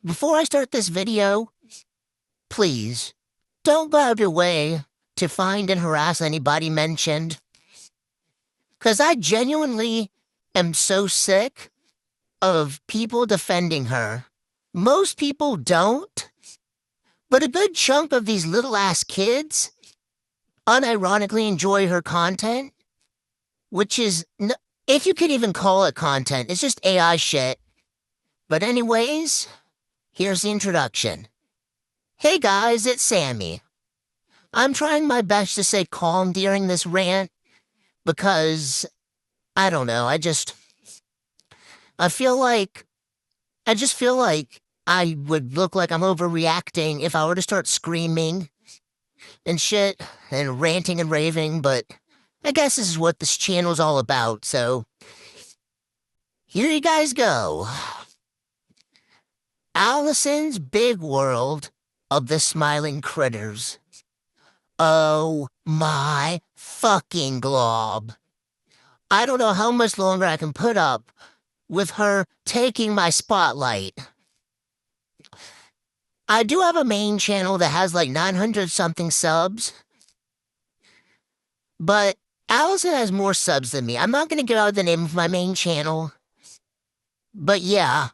Before I start this video, please don't go out of your way to find and harass anybody mentioned, because I genuinely am so sick of people defending her. Most people don't, but a good chunk of these little ass kids unironically enjoy her content, which is, if you could even call it content, it's just AI shit. But anyways, here's the introduction. Hey guys, it's Sammy. I'm trying my best to stay calm during this rant because, I don't know, I feel like, I just feel like I would look like I'm overreacting if I were to start screaming and shit and ranting and raving, but I guess this is what this channel's all about, so here you guys go. Allison's Big World of the Smiling Critters. Oh my fucking glob. I don't know how much longer I can put up with her taking my spotlight. I do have a main channel that has like 900 something subs, but Allison has more subs than me. I'm not going to give out the name of my main channel, but yeah.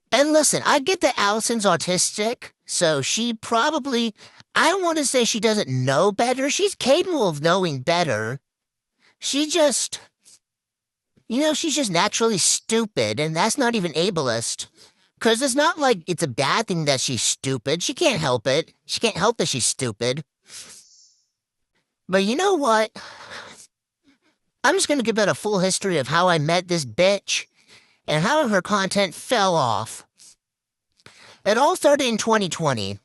And listen, I get that Allison's autistic, so she probably, I don't want to say she doesn't know better. She's capable of knowing better. She just, she's just naturally stupid, and that's not even ableist. Because it's not like it's a bad thing that she's stupid. She can't help it. She can't help that she's stupid. But you know what? I'm just going to give out a full history of how I met this bitch and how her content fell off. It all started in 2020.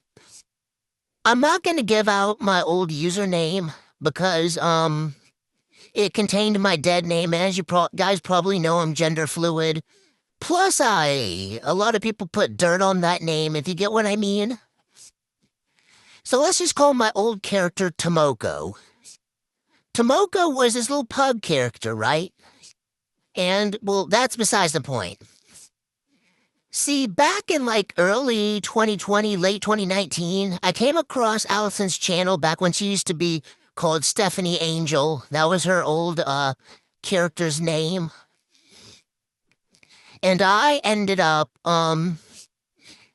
I'm not going to give out my old username because, it contained my dead name, and as you guys probably know, I'm gender fluid. Plus, a lot of people put dirt on that name, if you get what I mean. So let's just call my old character Tomoko. Tomoko was this little pug character, right? And, well, that's besides the point. See, back in like early 2020, late 2019, I came across Allison's channel back when she used to be called Stephanie Angel. That was her old character's name. And I ended up, I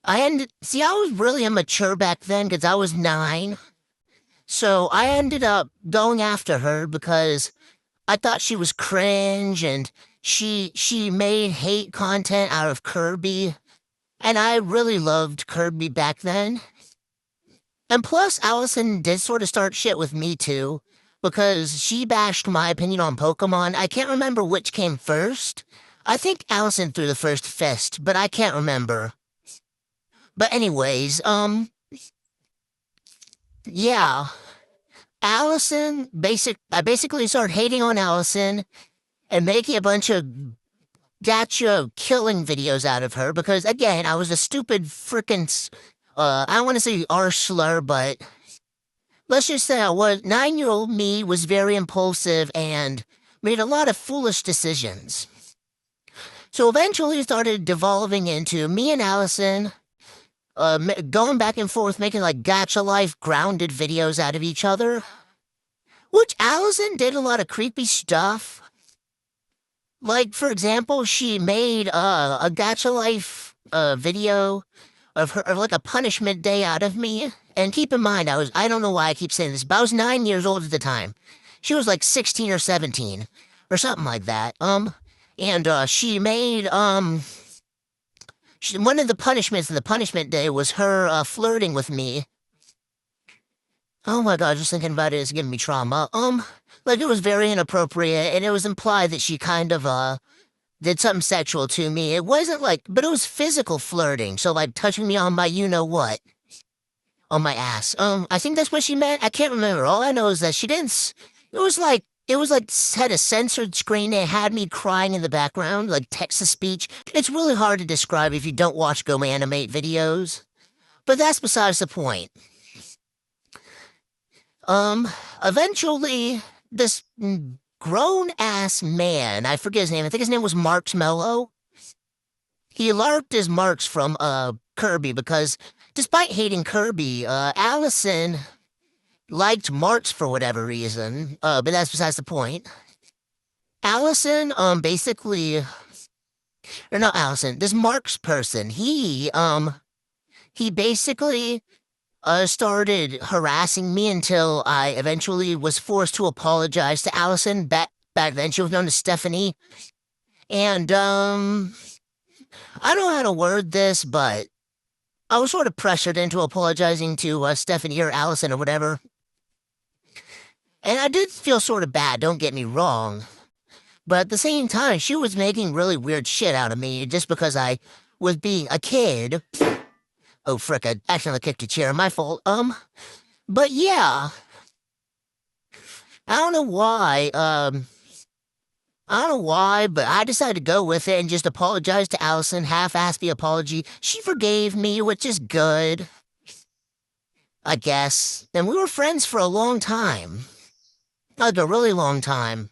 was really immature back then because I was 9. So I ended up going after her because I thought she was cringe and she made hate content out of Kirby. And I really loved Kirby back then. And plus, Allison did sort of start shit with me too, because she bashed my opinion on Pokemon. I can't remember which came first. I think Allison threw the first fist, but I can't remember. But anyways, yeah. I basically started hating on Allison and making a bunch of gotcha killing videos out of her because, again, I was a stupid frickin', I don't want to say R slur, but let's just say 9-year-old me was very impulsive and made a lot of foolish decisions. So eventually it started devolving into me and Allison going back and forth, making like gotcha life grounded videos out of each other, which Allison did a lot of creepy stuff. Like, for example, she made a gotcha life video of her, like a punishment day out of me. And keep in mind, I don't know why I keep saying this, but I was 9 years old at the time. She was like 16 or 17 or something like that. She made, one of the punishments in the punishment day was her flirting with me. Oh my god, just thinking about it is giving me trauma. Like it was very inappropriate, and it was implied that she kind of, did something sexual to me. It wasn't like, but it was physical flirting, so like touching me on my you-know-what. On my ass. I think that's what she meant. I can't remember. All I know is that she didn't, it was like, had a censored screen that had me crying in the background, like text-to-speech. It's really hard to describe if you don't watch Go Animate videos. But that's besides the point. Eventually, this grown-ass man, I forget his name, I think his name was Marshmallow. He LARPed as Marks from, Kirby because despite hating Kirby, Allison liked Marks for whatever reason, but that's besides the point. Allison, basically, or not Allison, this Marks person, he basically, started harassing me until I eventually was forced to apologize to Allison. Back then, she was known as Stephanie. And, I don't know how to word this, but I was sort of pressured into apologizing to Stephanie or Allison or whatever. And I did feel sort of bad, don't get me wrong. But at the same time, she was making really weird shit out of me just because I was being a kid. Oh, frick, I accidentally kicked a chair, my fault. But yeah. I don't know why, I don't know why, but I decided to go with it and just apologize to Allison, half-assed the apology. She forgave me, which is good, I guess. And we were friends for a long time. Like a really long time.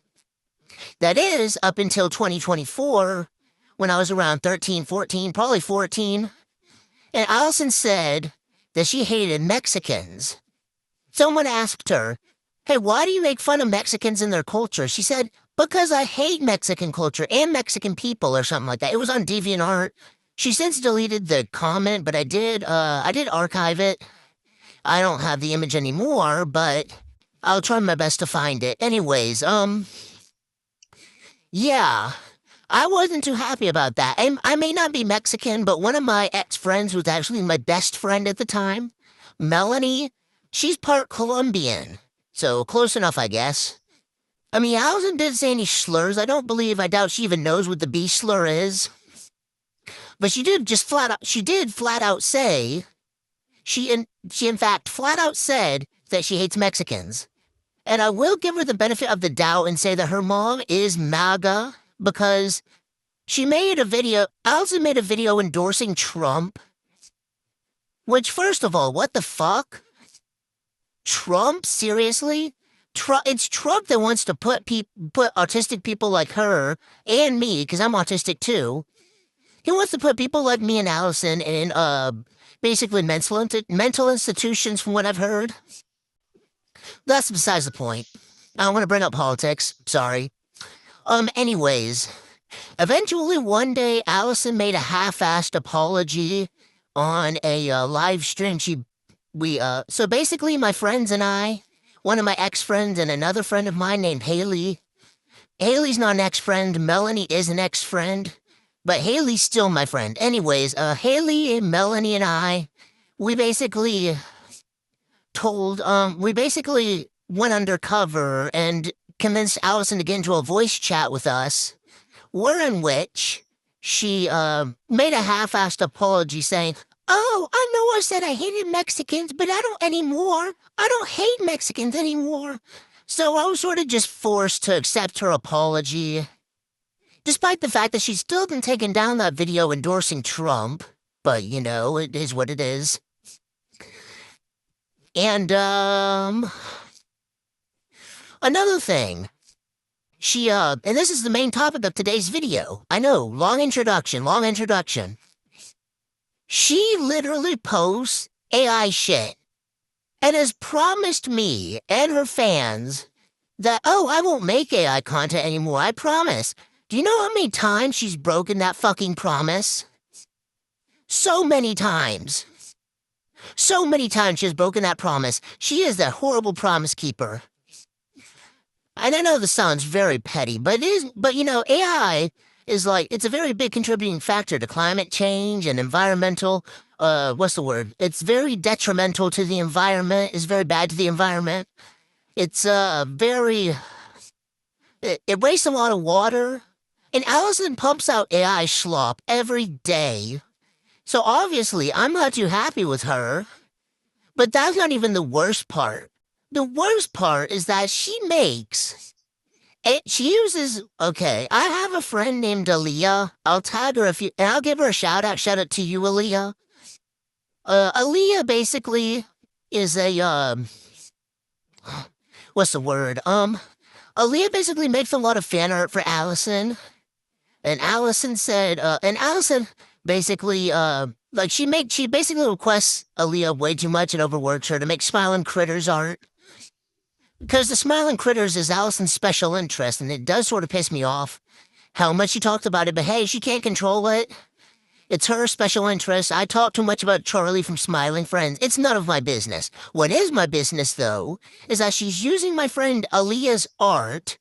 That is, up until 2024, when I was around 13, 14, probably 14. And Allison said that she hated Mexicans. Someone asked her, hey, why do you make fun of Mexicans and their culture? She said, because I hate Mexican culture and Mexican people or something like that. It was on DeviantArt. She since deleted the comment, but I did archive it. I don't have the image anymore, but I'll try my best to find it. Anyways, yeah, I wasn't too happy about that. I may not be Mexican, but one of my ex-friends was actually my best friend at the time, Melanie. She's part Colombian, so close enough, I guess. I mean, Allison didn't say any slurs. I doubt she even knows what the B slur is. But she did flat out say, she in fact flat out said that she hates Mexicans. And I will give her the benefit of the doubt and say that her mom is MAGA because Allison made a video endorsing Trump. Which, first of all, what the fuck? Trump? Seriously? It's Trump that wants to put autistic people like her and me, because I'm autistic too. He wants to put people like me and Allison in, basically mental institutions from what I've heard. That's besides the point. I don't want to bring up politics. Sorry. Anyways. Eventually, one day, Allison made a half-assed apology on a, live stream. So basically, my friends and I, one of my ex-friends and another friend of mine named Haley. Haley's not an ex-friend. Melanie is an ex-friend. But Haley's still my friend. Anyways, Haley, Melanie, and I, we basically went undercover and convinced Allison to get into a voice chat with us, wherein which she made a half-assed apology saying, oh, I know I said I hated Mexicans, but I don't anymore. I don't hate Mexicans anymore. So I was sort of just forced to accept her apology, despite the fact that she's still been taking down that video endorsing Trump. But, you know, it is what it is. And, another thing. And this is the main topic of today's video. I know, long introduction. She literally posts AI shit and has promised me and her fans that, oh, I won't make AI content anymore, I promise. Do you know how many times she's broken that fucking promise? So many times. So many times she has broken that promise. She is that horrible promise keeper. And I know this sounds very petty, but you know, AI is it's a very big contributing factor to climate change and environmental, it's very detrimental to the environment, it's very bad to the environment. It's, it wastes a lot of water, and Allison pumps out AI slop every day. So obviously, I'm not too happy with her, but that's not even the worst part. The worst part is that she uses, okay, I have a friend named Aaliyah. I'll tag her and I'll give her a shout out. Shout out to you, Aaliyah. Aaliyah basically is a, what's the word? Aaliyah basically makes a lot of fan art for Allison, and Allison said, and Allison basically, like she basically requests Aaliyah way too much and overworks her to make Smiling Critters art. Because the Smiling Critters is Allison's special interest, and it does sort of piss me off how much she talked about it, but hey, she can't control it. It's her special interest. I talk too much about Charlie from Smiling Friends. It's none of my business. What is my business, though, is that she's using my friend Aaliyah's art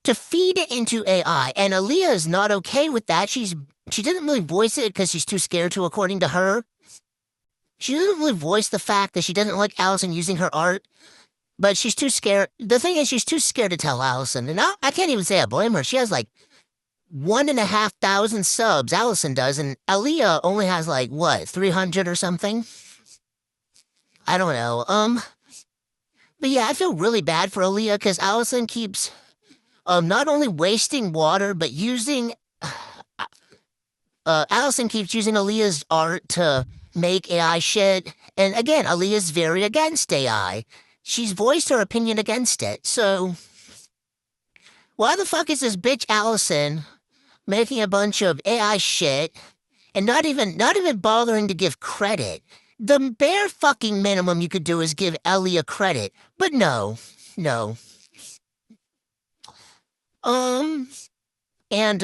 to feed it into AI, and Aaliyah is not okay with that. She didn't really voice it because she's too scared to, according to her. She didn't really voice the fact that she doesn't like Allison using her art, but she's too scared. The thing is, she's too scared to tell Allison, and I can't even say I blame her. She has like 1,500 subs, Allison does, and Aaliyah only has like, what, 300 or something? I don't know. But yeah, I feel really bad for Aaliyah because Allison keeps, not only wasting water, but Allison keeps using Aaliyah's art to make AI shit. And again, Aaliyah's very against AI. She's voiced her opinion against it, so why the fuck is this bitch Allison making a bunch of AI shit and not even bothering to give credit? The bare fucking minimum you could do is give Aaliyah credit, but no. Um, and,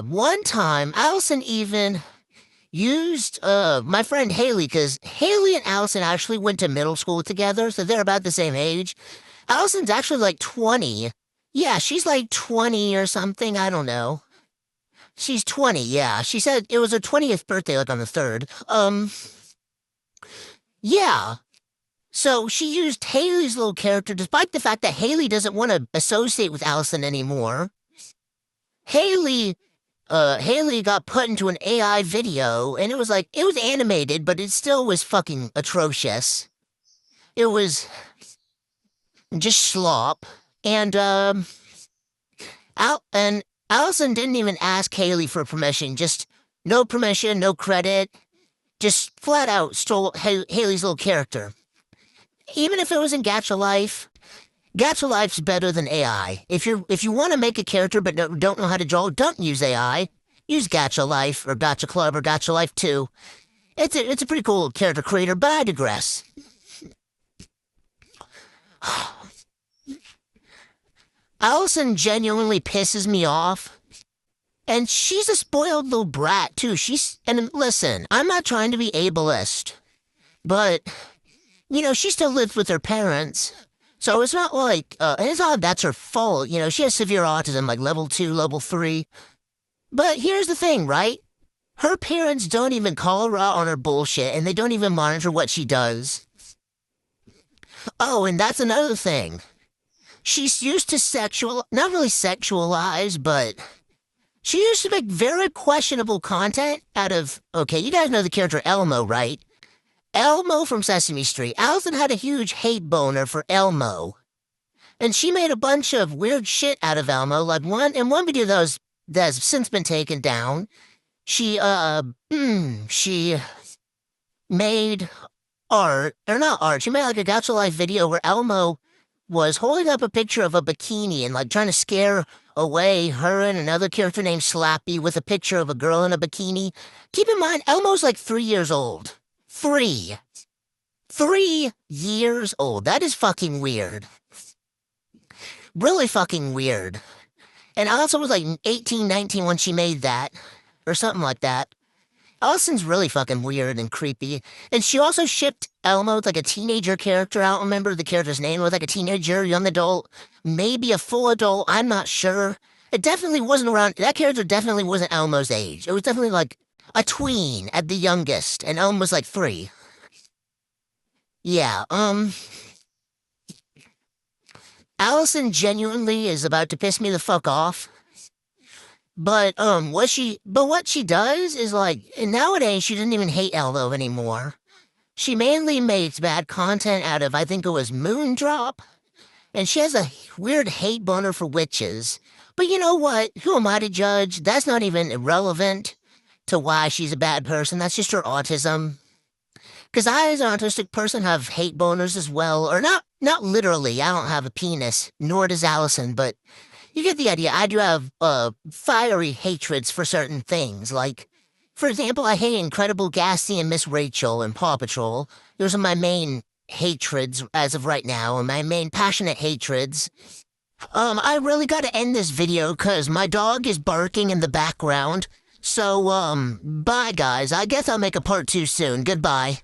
one time, Allison even used, my friend Haley, because Haley and Allison actually went to middle school together, so they're about the same age. Allison's actually like 20. Yeah, she's like 20 or something, I don't know. She's 20, yeah. She said it was her 20th birthday, like on the 3rd. Yeah. So she used Haley's little character, despite the fact that Haley doesn't want to associate with Allison anymore. Haley got put into an AI video, and it was animated, but it still was fucking atrocious. It was just slop. And, Allison didn't even ask Haley for permission, just no permission, no credit, just flat out stole Haley's little character. Even if it was in Gacha Life, Gacha Life's better than AI. If you want to make a character but don't know how to draw, don't use AI. Use Gacha Life or Gacha Club or Gacha Life 2. It's a pretty cool character creator, but I digress. Allison genuinely pisses me off. And she's a spoiled little brat, too. And listen, I'm not trying to be ableist, but, she still lives with her parents. So it's not like, and it's not that's her fault. She has severe autism, like level 2, level 3. But here's the thing, right? Her parents don't even call her out on her bullshit, and they don't even monitor what she does. Oh, and that's another thing. She's used to not really sexualize, but she used to make very questionable content out of, okay, you guys know the character Elmo, right? Elmo from Sesame Street. Allison had a huge hate boner for Elmo. And she made a bunch of weird shit out of Elmo, like in one video that's since been taken down. She made art, or not art, she made like a Gacha Life video where Elmo was holding up a picture of a bikini and like trying to scare away her and another character named Slappy with a picture of a girl in a bikini. Keep in mind, Elmo's like 3 years old. 3 years old. That is fucking weird. Really fucking weird. And Allison was like 18, 19 when she made that. Or something like that. Allison's really fucking weird and creepy. And she also shipped Elmo with like a teenager character. I don't remember the character's name. With like a teenager, young adult, maybe a full adult. I'm not sure. It definitely wasn't around. That character definitely wasn't Elmo's age. It was definitely like a tween at the youngest. And Elmo was like 3. Yeah, Allison genuinely is about to piss me the fuck off. But, what she does is, like, nowadays she doesn't even hate Elmo anymore. She mainly makes bad content out of, I think it was Moondrop. And she has a weird hate boner for witches. But you know what? Who am I to judge? That's not even irrelevant to why she's a bad person. That's just her autism. Because I, as an autistic person, have hate boners as well. Or not Not literally, I don't have a penis, nor does Allison, but you get the idea. I do have fiery hatreds for certain things. Like, for example, I hate Incredible Gassy and Miss Rachel and Paw Patrol. Those are my main hatreds as of right now, and my main passionate hatreds. I really gotta end this video because my dog is barking in the background. So, bye guys. I guess I'll make a part 2 soon. Goodbye.